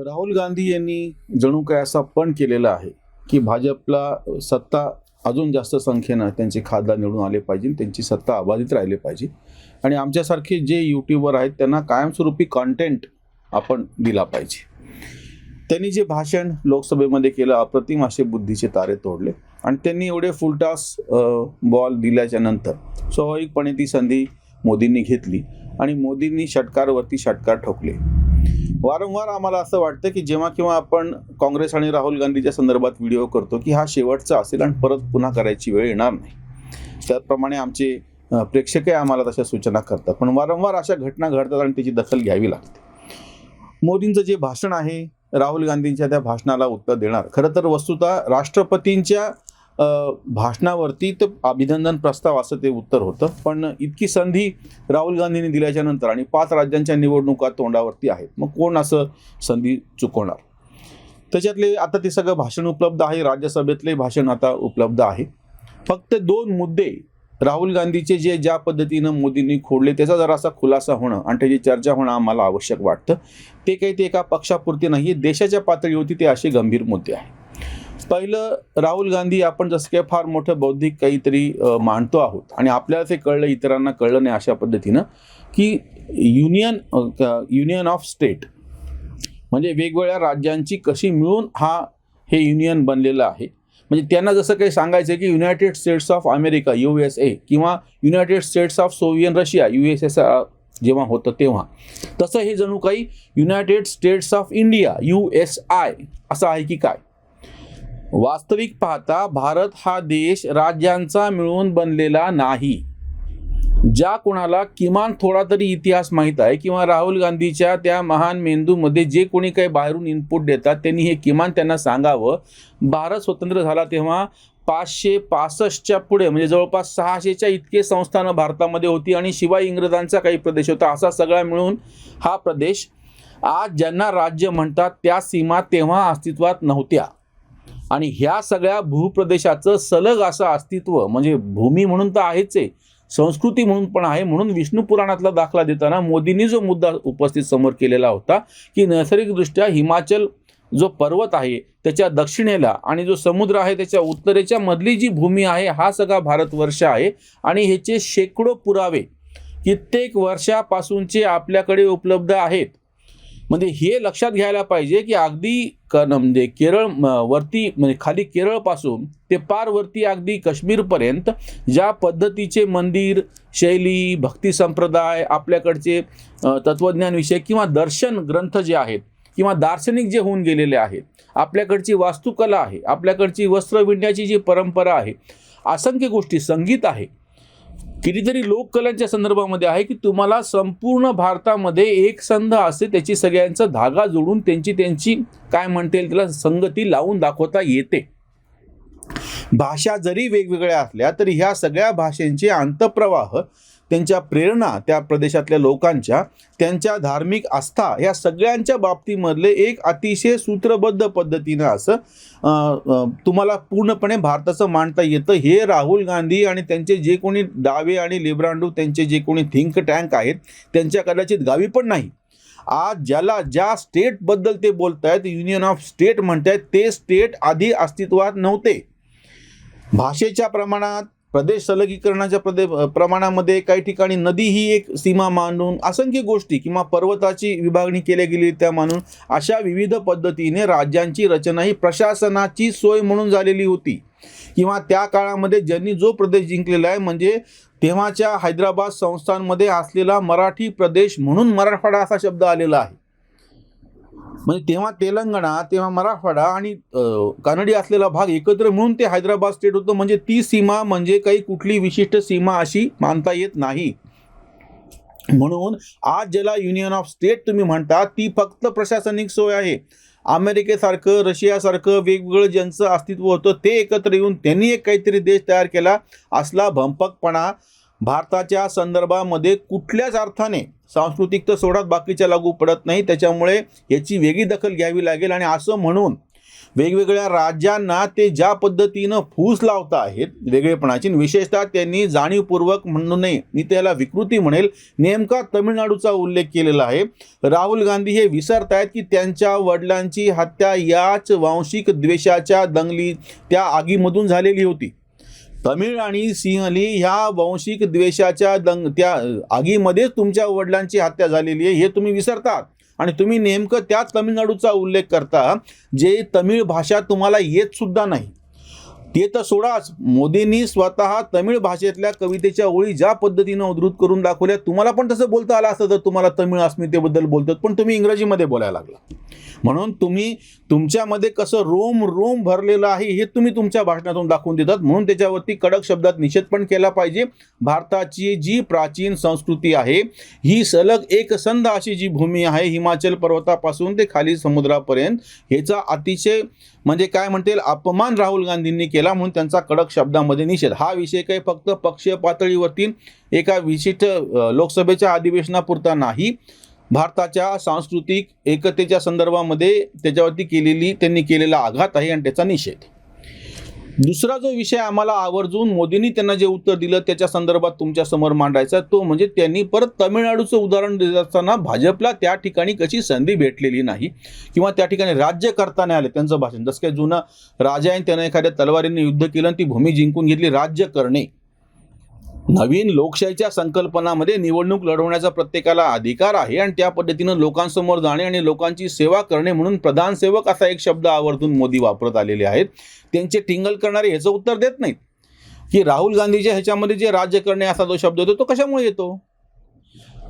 राहुल गांधी यांनी जणू काय असा पण केलेला आहे की भाजपला सत्ता अजून जास्त संख्येनं त्यांचे खासदार निवडून आले पाहिजे, त्यांची सत्ता अबाधित राहिली पाहिजे आणि आमच्यासारखे जे यूट्यूबर आहेत त्यांना कायमस्वरूपी कंटेंट आपण दिला पाहिजे. त्यांनी जे भाषण लोकसभेमध्ये केलं, अप्रतिम असे बुद्धीचे तारे तोडले आणि त्यांनी एवढे फुलटॉस बॉल दिल्याच्या नंतर स्वाभाविकपणे ती संधी मोदींनी घेतली आणि मोदींनी षटकारवरती षटकार ठोकले. वारंवार आम्हाला असं वाटतं की जेव्हा केव्हा आपण काँग्रेस आणि राहुल गांधीच्या संदर्भात व्हिडिओ करतो की हा शेवटचा असेल आणि परत पुन्हा करायची वेळ येणार नाही. त्याचप्रमाणे आमचे प्रेक्षकही आम्हाला तशा सूचना करतात, पण वारंवार अशा घटना घडतात आणि त्याची दखल घ्यावी लागते. मोदींचं जे भाषण आहे, राहुल गांधींच्या त्या भाषणाला उत्तर देणार. खरं तर वस्तुतः राष्ट्रपतींच्या भाषणावरती तर अभिनंदन प्रस्ताव असं ते उत्तर होतं, पण इतकी संधी राहुल गांधींनी दिल्याच्या नंतर आणि 5 राज्यांच्या निवडणुका तोंडावरती आहेत, मग कोण असं संधी चुकवणार. त्याच्यातले आता ते सगळं भाषण उपलब्ध आहे, राज्यसभेतले भाषण आता उपलब्ध आहे. फक्त 2 मुद्दे राहुल गांधीचे जे ज्या पद्धतीनं मोदींनी खोडले त्याचा जरासा खुलासा होणं आणि त्याची चर्चा होणं आम्हाला आवश्यक वाटतं. ते काही ते एका पक्षापुरते नाही, देशाच्या पातळीवरती ते असे गंभीर मुद्दे आहेत. पहिलं, राहुल गांधी आपण जसं काही फार मोठं बौद्धिक काहीतरी मांडतो आहोत आणि आपल्याला ते कळलं, इतरांना कळलं नाही अशा पद्धतीनं की युनियन ऑफ स्टेट म्हणजे वेगवेगळ्या राज्यांची कशी मिळून हे युनियन बनलेलं आहे. म्हणजे त्यांना जसं काही सांगायचं की United States of America USA किंवा United States of Soviet Russia USSR जेव्हा होतं तेव्हा, तसं हे जणू काही United States of India USI असं आहे की काय. वास्तविक पाहता भारत हा देश राज्यांचा मिळून बनलेला नाही. ज्या कोणाला किमान थोडा तरी इतिहास माहीत आहे किंवा राहुल गांधीच्या त्या महान मेंदूमध्ये जे कोणी काही बाहेरून इनपुट देतात त्यांनी हे किमान त्यांना सांगावं. भारत स्वतंत्र झाला तेव्हा 565च्या पुढे म्हणजे जवळपास 600च्या इतके संस्थानं भारतामध्ये होती आणि शिवाय इंग्रजांचा काही प्रदेश होता. असा सगळा मिळून हा प्रदेश, आज ज्यांना राज्य म्हणतात त्या सीमा तेव्हा अस्तित्वात नव्हत्या आणि ह्या सगळ्या भूप्रदेशाचं सलग असं अस्तित्व म्हणजे भूमी म्हणून तर आहेच आहे, संस्कृती म्हणून पण आहे. म्हणून विष्णू पुराणातला दाखला देताना मोदींनी जो मुद्दा उपस्थित समोर केलेला होता की नैसर्गिकदृष्ट्या हिमाचल जो पर्वत आहे त्याच्या दक्षिणेला आणि जो समुद्र आहे त्याच्या उत्तरेच्या मधली जी भूमी आहे हा सगळा भारतवर्ष आहे आणि ह्याचे शेकडो पुरावे कित्येक वर्षापासूनचे आपल्याकडे उपलब्ध आहेत. म्हणजे हे लक्षात घ्यायला पाहिजे की अगदी म्हणजे केरळ वरती म्हणजे खाली केरळपासून ते पार वरती अगदी काश्मीरपर्यंत ज्या पद्धतीचे मंदिर, शैली, भक्ती संप्रदाय, आपल्याकडचे तत्वज्ञान विषय किंवा दर्शन ग्रंथ जे आहेत किंवा दार्शनिक जे होऊन गेलेले आहेत, आपल्याकडची वास्तुकला आहे, आपल्याकडची वस्त्र विणण्याची जी परंपरा आहे, असंख्य गोष्टी, संगीत आहे, कितीतरी लोककलांच्या संदर्भामध्ये आहे की तुम्हाला संपूर्ण भारतामध्ये एक संध असे त्याची सगळ्यांचा धागा जोडून त्यांची काय म्हणता येईल त्याला संगती लावून दाखवता येते. भाषा जरी वेगवेगळ्या असल्या तरी ह्या सगळ्या भाषांचे अंतप्रवाह, त्यांच्या प्रेरणा, त्या प्रदेशातल्या लोकांच्या, त्यांच्या धार्मिक आस्था, ह्या सगळ्यांच्या बाबतीमधले एक अतिशय सूत्रबद्ध पद्धतीनं असं तुम्हाला पूर्णपणे भारताचं मांडता येतं. हे राहुल गांधी आणि त्यांचे जे कोणी डावे आणि लिब्रांडू त्यांचे जे कोणी थिंक टँक आहेत त्यांच्या कदाचित गावी पण नाही. आज ज्या स्टेटबद्दल ते बोलत आहेत, युनियन ऑफ स्टेट म्हणतायत, ते स्टेट आधी अस्तित्वात नव्हते. भाषेच्या प्रमाणात, प्रदेश सलगीकरणाच्या प्रमाणामध्ये काही ठिकाणी नदी ही एक सीमा मांडून, असंख्य गोष्टी किंवा पर्वताची विभागणी केली गेली त्या मानून अशा विविध पद्धतीने राज्यांची रचना ही प्रशासनाची सोय म्हणून झालेली होती. किंवा त्या काळामध्ये ज्यांनी जो प्रदेश जिंकलेला आहे म्हणजे तेव्हाच्या हैदराबाद संस्थानमध्ये असलेला मराठी प्रदेश म्हणून मराठवाडा असा शब्द आलेला आहे. म्हणजे तेव्हा तेलंगणा, तेव्हा मराठवाडा आणि कानडी असलेला भाग एकत्र मिळून ते हैदराबाद स्टेट होतं. म्हणजे ती सीमा म्हणजे काही कुठली विशिष्ट सीमा अशी मानता येत नाही. म्हणून आज ज्याला युनियन ऑफ स्टेट तुम्ही म्हणता ती फक्त प्रशासनिक सोय आहे. अमेरिकेसारखं, रशियासारखं वेगवेगळं ज्यांचं अस्तित्व होतं ते एकत्र येऊन त्यांनी एक काहीतरी देश तयार केला, असला भंपकपणा भारताच्या संदर्भामध्ये कुठल्याच अर्थाने, सांस्कृतिक तर सोडात बाकीच्या लागू पडत नाही. त्याच्यामुळे याची वेगळी दखल घ्यावी लागेल आणि असं म्हणून वेगवेगळ्या राज्यांना ते ज्या पद्धतीनं फूस लावता आहेत वेगळेपणाची, विशेषतः त्यांनी जाणीवपूर्वक म्हणू नये, मी त्याला विकृती म्हणेल, नेमका तमिळनाडूचा उल्लेख केलेला आहे. राहुल गांधी हे विसरतायत की त्यांच्या वडिलांची हत्या याच वांशिक द्वेषाच्या दंगली त्या आगीमधून झालेली होती. तमिळ आणि सिंहली ह्या वांशिक द्वेषाच्या त्या आगीमध्येच तुमच्या वडिलांची हत्या झालेली आहे, हे तुम्ही विसरतात. आणि तुम्ही नेमकं त्या तमिळनाडूचा उल्लेख करता जे तमिळ भाषा तुम्हाला येत सुद्धा नाही. ते तर सोडाच, मोदींनी स्वतः तमिळ भाषेतल्या कवितेच्या ओळी ज्या पद्धतीनं उद्धृत करून दाखवल्या, तुम्हाला पण तसं बोलता आलं असतं तर तुम्हाला तमिळ अस्मितेबद्दल बोलतात, पण तुम्ही इंग्रजीमध्ये बोलायला लागला. म्हणून तुम्ही तुमच्यामध्ये कसं रोम रोम भरलेलं आहे हे तुम्ही तुमच्या भाषणातून दाखवून देतात. म्हणून त्याच्यावरती कडक शब्दात निषेध पण केला पाहिजे. भारताची जी प्राचीन संस्कृती आहे ही सलग एकसंध अशी जी भूमी आहे, हिमाचल पर्वतापासून ते खाली समुद्रापर्यंत, ह्याचा अतिशय म्हणजे काय म्हणता येईल अपमान राहुल गांधींनी केला. म्हणून त्यांचा कडक शब्दामध्ये निषेध. हा विषय काही फक्त पक्षीय पातळीवरती एका विशिष्ट लोकसभेच्या अधिवेशनापुरता नाही, भारताच्या सांस्कृतिक एकतेच्या संदर्भामध्ये त्याच्यावरती त्यांनी केलेला आघात आहे आणि त्याचा निषेध. दुसरा जो विषय आम्हाला आवर्जून मोदींनी त्यांना जे उत्तर दिलं त्याच्या संदर्भात तुमच्या समोर मांडायचा, तो म्हणजे त्यांनी परत तमिळनाडूचं उदाहरण देत असताना भाजपला त्या ठिकाणी कशी संधी भेटलेली नाही किंवा त्या ठिकाणी राज्य करता नाही आले. त्यांचं भाषण जसं काही जुनं राजा आहे, त्यानं एखाद्या तलवारीने युद्ध केलं आणि ती भूमी जिंकून घेतली, राज्य करणे. नवीन लोकशाहीच्या संकल्पनामध्ये निवडणूक लढवण्याचा प्रत्येकाला अधिकार आहे आणि त्या पद्धतीनं लोकांसमोर जाणे आणि लोकांची सेवा करणे, म्हणून प्रधान सेवक असा एक शब्द आवर्जून मोदी वापरत आलेले आहेत. त्यांचे टिंगल करणारे ह्याचं उत्तर देत नाहीत की राहुल गांधीच्या ह्याच्यामध्ये जे राज्य करणे असा जो शब्द येतो तो कशामुळे येतो.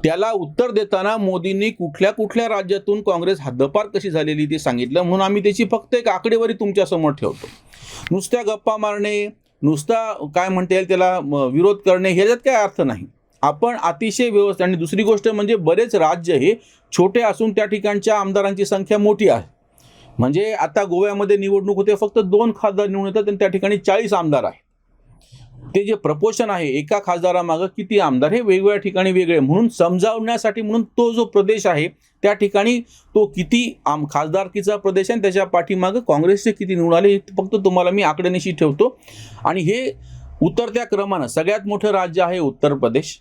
त्याला उत्तर देताना मोदींनी कुठल्या कुठल्या राज्यातून काँग्रेस हद्दपार कशी झालेली ते सांगितलं. म्हणून आम्ही त्याची फक्त एक आकडेवारी तुमच्यासमोर ठेवतो. नुसत्या गप्पा मारणे, नुसता काय म्हणता येईल त्याला विरोध करणे, ह्याच्यात काय अर्थ नाही. आपण अतिशय व्यवस्थित. आणि दुसरी गोष्ट म्हणजे बरेच राज्य हे छोटे असून त्या ठिकाणच्या आमदारांची संख्या मोठी आहे. म्हणजे आता गोव्यामध्ये निवडणूक होते, फक्त 2 खासदार निवडून येतात आणि त्या ठिकाणी 40 आमदार आहेत. ते जे प्रपोर्शन आहे एका खासदारामागं किती आमदार हे वेगवेगळ्या ठिकाणी वेगळे, म्हणून समजावण्यासाठी म्हणून तो जो प्रदेश आहे त्या ठिकाणी तो किती खासदारकीचा प्रदेश आहे, त्याच्या पाठीमागं काँग्रेसचे किती निवडून आले, फक्त तुम्हाला मी आकडेनिशी ठेवतो. आणि हे उतरत्या क्रमानं सगळ्यात मोठं राज्य आहे उत्तर प्रदेश.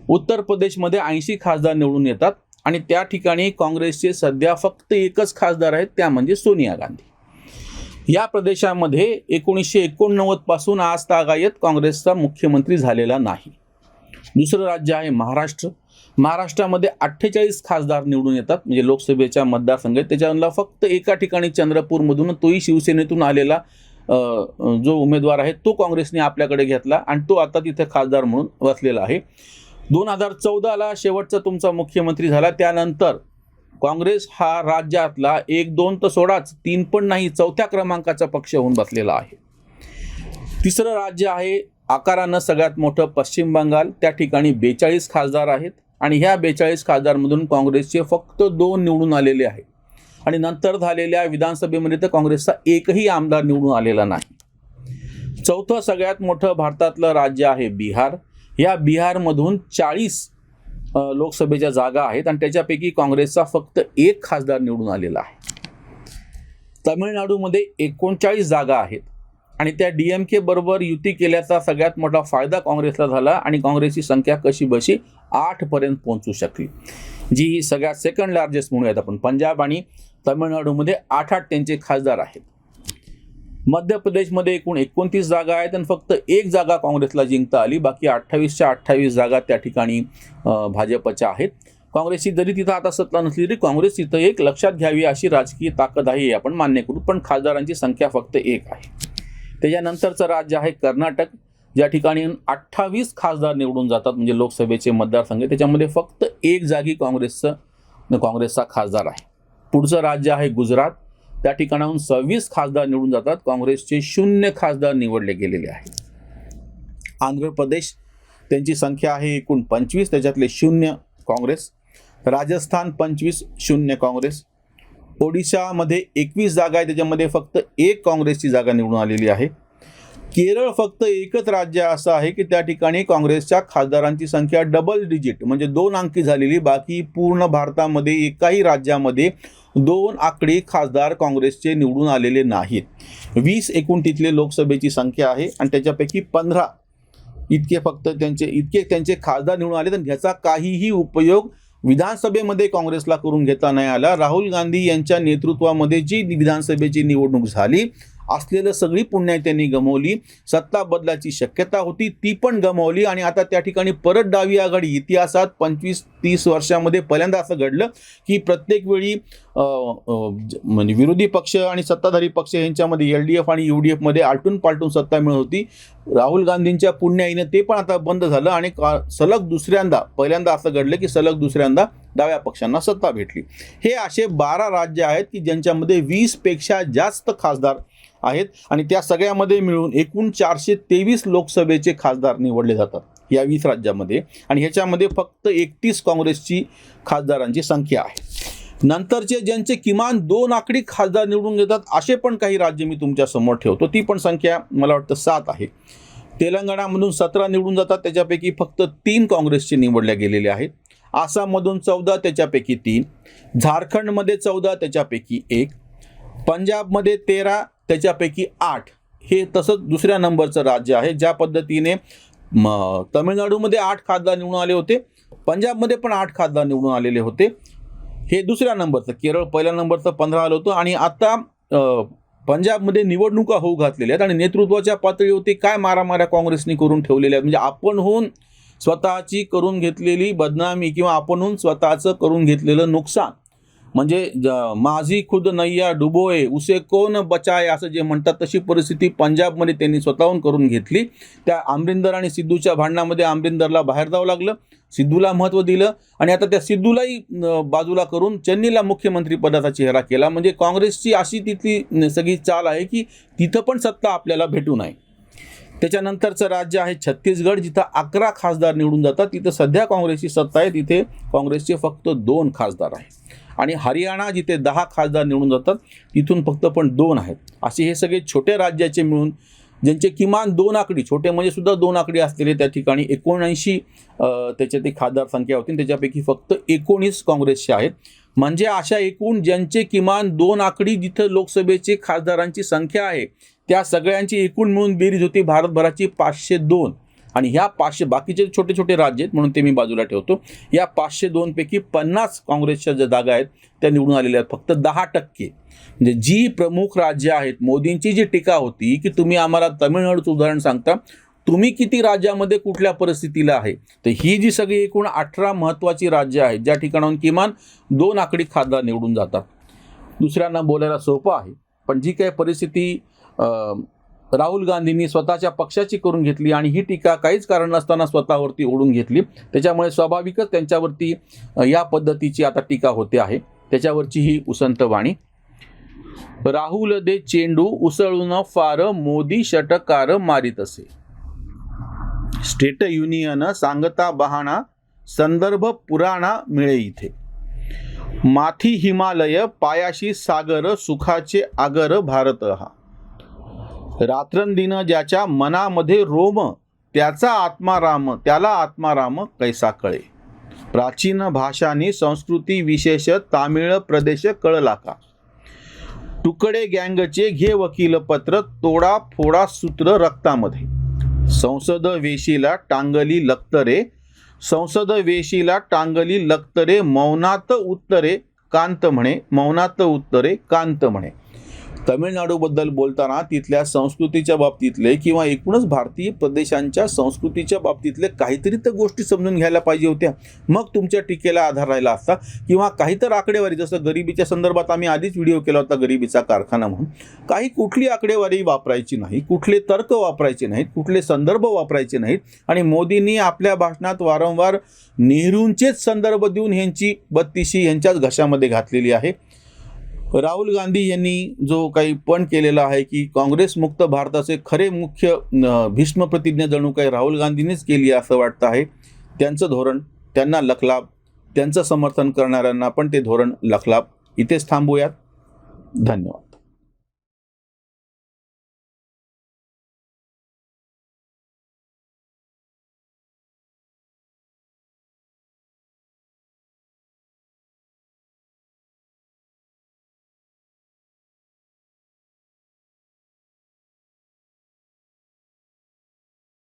उत्तर प्रदेशमध्ये 80 खासदार निवडून येतात आणि त्या ठिकाणी काँग्रेसचे सध्या फक्त एकच खासदार आहेत, त्या म्हणजे सोनिया गांधी. या प्रदेशामध्ये 1989 पासून आज तागायत काँग्रेसचा मुख्यमंत्री झालेला नाही. दुसरं राज्य आहे महाराष्ट्र. महाराष्ट्रामध्ये 48 खासदार निवडून येतात, म्हणजे लोकसभेच्या मतदारसंघ. त्याच्यामधला फक्त एका ठिकाणी चंद्रपूरमधून, तोही शिवसेनेतून आलेला जो उमेदवार आहे तो काँग्रेसने आपल्याकडे घेतला आणि तो आता तिथे खासदार म्हणून बसलेला आहे. 2014ला शेवटचा तुमचा मुख्यमंत्री झाला. त्यानंतर काँग्रेस हा राज्यातला 1-2 तर सोडाच 3 पण नाही 4थ्या क्रमांकाचा पक्ष होऊन बसलेला आहे. तिसरं राज्य आहे आकारानं सगळ्यात मोठं पश्चिम बंगाल. त्या ठिकाणी 42 खासदार आहेत आणि ह्या 42 खासदारमधून काँग्रेसचे फक्त 2 निवडून आलेले आहेत. आणि नंतर झालेल्या विधानसभेमध्ये तर काँग्रेसचा एकही आमदार निवडून आलेला नाही. चौथं सगळ्यात मोठं भारतातलं राज्य आहे बिहार. या बिहारमधून 40 लोकसभेच्या जागा आहेत आणि त्याच्यापैकी काँग्रेसचा फक्त 1 खासदार निवडून आलेला आहे. तामिळनाडूमध्ये 39 जागा आहेत आणि त्या DMK बरोबर युती केल्याचा सगळ्यात मोठा फायदा काँग्रेसला झाला आणि काँग्रेसची संख्या कशी बशी 8 पर्यंत पोहोचू शकली, जी सगळ्यात सेकंड लार्जेस्ट म्हणूयात आपण. पंजाब आणि तामिळनाडूमध्ये 8 त्यांचे खासदार आहेत. मध्य प्रदेशमध्ये एकूण 29 जागा आहेत आणि फक्त 1 जागा काँग्रेसला जिंकता आली. बाकी 28च्या 28 जागा त्या ठिकाणी भाजपच्या आहेत. काँग्रेसची जरी तिथं आता सत्ता नसली तरी काँग्रेस तिथं एक लक्षात घ्यावी अशी राजकीय ताकद आहे, आपण मान्य करू. पण खासदारांची संख्या फक्त 1 आहे. त्याच्यानंतरचं राज्य आहे कर्नाटक, ज्या ठिकाणी 28 खासदार निवडून जातात, म्हणजे लोकसभेचे मतदारसंघ. त्याच्यामध्ये फक्त 1 जागी काँग्रेसचा खासदार आहे. पुढचं राज्य आहे गुजरात. त्या ठिकाणाहून 26 खासदार निवडून जातात, काँग्रेसचे 0 खासदार निवडले गेलेले आहेत. आंध्र प्रदेश, त्यांची संख्या आहे एकूण 25, त्याच्यातले 0 काँग्रेस. राजस्थान 25, 0 काँग्रेस. ओडिशामध्ये 21 जागा आहे, त्याच्यामध्ये फक्त 1 काँग्रेसची जागा निवडून आलेली आहे. केरळ फक्त एकच राज्य असं आहे की त्या ठिकाणी काँग्रेसच्या खासदारांची संख्या डबल डिजिट म्हणजे 2 अंकी झालेली. बाकी पूर्ण भारतामध्ये एकाही राज्यामध्ये 2 आकडी खासदार काँग्रेसचे निवडून आलेले नाहीत. 20 एकूण तिथले लोकसभेची संख्या आहे आणि त्याच्यापैकी 15 इतके फक्त त्यांचे खासदार निवडून आले. तर ह्याचा काहीही उपयोग विधानसभेमध्ये काँग्रेसला करून घेता नाही आला. राहुल गांधी यांच्या नेतृत्वामध्ये जी विधानसभेची निवडणूक झाली असलेलं सगळी पुण्य त्यांनी गमावली. सत्ता बदलाची शक्यता होती ती पण गमावली आणि आता त्या ठिकाणी परत डावी आघाडी. इतिहासात 25-30 वर्षामध्ये पहिल्यांदा असं घडलं की प्रत्येक वेळी म्हणजे विरोधी पक्ष आणि सत्ताधारी पक्ष यांच्यामध्ये LDF आणि UDF मध्ये आलटून पालटून सत्ता मिळत होती. राहुल गांधींच्या पुण्याईने ते पण आता बंद झालं आणि सलग दुसऱ्यांदा, पहिल्यांदा असं घडलं की सलग दुसऱ्यांदा डाव्या पक्षांना सत्ता भेटली. हे असे 12 राज्य आहेत की ज्यांच्यामध्ये 20 पेक्षा जास्त खासदार आहेत आणि त्या सगळ्यामध्ये मिळून एकूण 423 लोकसभेचे खासदार निवडले जातात या 20 राज्यामध्ये आणि ह्याच्यामध्ये फक्त 31 काँग्रेसची खासदारांची संख्या आहे. नंतरचे ज्यांचे किमान 2 आकडी खासदार निवडून घेतात असे पण काही राज्य मी तुमच्या समोर ठेवतो. ती पण संख्या मला वाटतं 7 आहे. तेलंगणामधून 17 निवडून जातात, त्याच्यापैकी फक्त 3 काँग्रेसचे निवडल्या गेलेले आहेत. आसाममधून 14, त्याच्यापैकी 3. झारखंडमध्ये 14, त्याच्यापैकी 1. पंजाबमध्ये 13, त्याच्यापैकी 8. हे तसंच दुसऱ्या नंबरचं राज्य आहे. ज्या पद्धतीने तमिळनाडूमध्ये 8 खासदार निवडून आले होते, पंजाबमध्ये पण 8 खासदार निवडून आलेले होते. हे दुसऱ्या नंबरचं. केरळ पहिल्या नंबरचं 15 आलं होतं आणि आता पंजाबमध्ये निवडणुका होऊ घातलेल्या आहेत आणि नेतृत्वाच्या पातळीवरती काय मारामाऱ्या काँग्रेसने करून ठेवलेल्या आहेत. म्हणजे आपणहून स्वतःची करून घेतलेली बदनामी किंवा आपणहून स्वतःचं करून घेतलेलं नुकसान. म्हणजे माझी खुद नैया डुबोए उसे कोण बचाए असं जे म्हणतात तशी परिस्थिती पंजाबमध्ये त्यांनी स्वतःहून करून घेतली. त्या अमरिंदर आणि सिद्धूच्या भांडणामध्ये अमरिंदरला बाहेर जावं लागलं, सिद्धूला महत्त्व दिलं आणि आता त्या सिद्धूलाही बाजूला करून चन्नीला मुख्यमंत्री पदाचा चेहरा केला. म्हणजे काँग्रेसची अशी तिथली सगळी चाल आहे की तिथं पण सत्ता आपल्याला भेटू नये. त्याच्यानंतरचं राज्य आहे छत्तीसगड, जिथं 11 खासदार निवडून जातात. तिथं सध्या काँग्रेसची सत्ता आहे, तिथे काँग्रेसचे फक्त 2 खासदार आहेत. आणि हरियाणा जिथे 10 खासदार निवडून जातात तिथून फक्त पण 2 आहेत. असे हे सगळे छोटे राज्याचे मिळून ज्यांचे किमान 2 आकडी, छोटे म्हणजे सुद्धा 2 आकडी असलेले त्या ठिकाणी 79 त्याच्यात खासदार संख्या होती. त्याच्यापैकी फक्त 19 काँग्रेसचे आहेत. म्हणजे अशा एकूण ज्यांचे किमान 2 आकडी जिथं लोकसभेचे खासदारांची संख्या आहे त्या सगळ्यांची एकूण मिळून बेरीज होती भारतभराची 502. आणि ह्या 500 बाकीचे छोटे छोटे राज्य आहेत म्हणून ते मी बाजूला ठेवतो. या 502 पैकी 50 काँग्रेसच्या ज्या जागा आहेत त्या निवडून आलेल्या आहेत. फक्त 10%. म्हणजे जी प्रमुख राज्य आहेत, मोदींची जी टीका होती की तुम्ही आम्हाला तमिळनाडूचं उदाहरण सांगता, तुम्ही किती राज्यामध्ये कुठल्या परिस्थितीला आहे, तर ही जी सगळी एकूण 18 महत्त्वाची राज्य आहेत ज्या ठिकाणाहून किमान 2 आकडी खासदार निवडून जातात. दुसऱ्यांना बोलायला सोपं आहे, पण जी काही परिस्थिती राहुल गांधींनी स्वतःच्या पक्षाची करून घेतली आणि ही टीका काहीच कारण नसताना स्वतःवरती ओढून घेतली, त्याच्यामुळे स्वाभाविकच त्यांच्यावरती या पद्धतीची आता टीका होते आहे. त्याच्यावरची ही उसंत वाणी. राहुल दे चेंडू उसळून फार, मोदी षटकार मारित असे. स्टेट युनियन सांगता बहाणा, संदर्भ पुराणा मिळे इथे. माथी हिमालय पायाशी सागर, सुखाचे आगर भारत हा. रात्रंदिन ज्याच्या मनामध्ये रोम, त्याचा आत्माराम, त्याला आत्माराम कैसा कळे. प्राचीन भाषांनी संस्कृती विशेष, तामिळ प्रदेश कळला का. तुकडे गँगचे घे वकील पत्र, तोडा फोडा सूत्र रक्तामध्ये. संसद वेशीला टांगली लक्तरे, संसद वेशीला टांगली लक्तरे, मौनात उत्तरे कांत म्हणे, मौनात उत्तरे कांत म्हणे. तमिळनाडूबद्दल बोलताना तिथल्या संस्कृतीच्या बाबतीतले किंवा एकूणच भारतीय प्रदेशांच्या संस्कृतीच्या बाबतीतले काहीतरी तर गोष्टी समजून घ्यायला पाहिजे होत्या, मग तुमच्या टीकेला आधार राहिला असता. किंवा काहीतरी आकडेवारी, जसं गरिबीच्या संदर्भात आम्ही आधीच व्हिडिओ केला होता गरिबीचा कारखाना म्हणून, काही कुठली आकडेवारी वापरायची नाही, कुठले तर्क वापरायचे नाहीत, कुठले संदर्भ वापरायचे नाहीत. आणि मोदींनी आपल्या भाषणात वारंवार नेहरूंचेच संदर्भ देऊन ह्यांची बत्तीशी ह्यांच्याच घशामध्ये घातलेली आहे. राहुल गांधी यांनी जो काही पण केलेला आहे की काँग्रेस मुक्त भारताचे खरे मुख्य भीष्म प्रतिज्ञा जणू काही राहुल गांधींनीच केली असं वाटतं आहे. त्यांचं धोरण त्यांना लखलाभ, त्यांचं समर्थन करणाऱ्यांना पण ते धोरण लखलाभ. इथेच थांबूयात. धन्यवाद.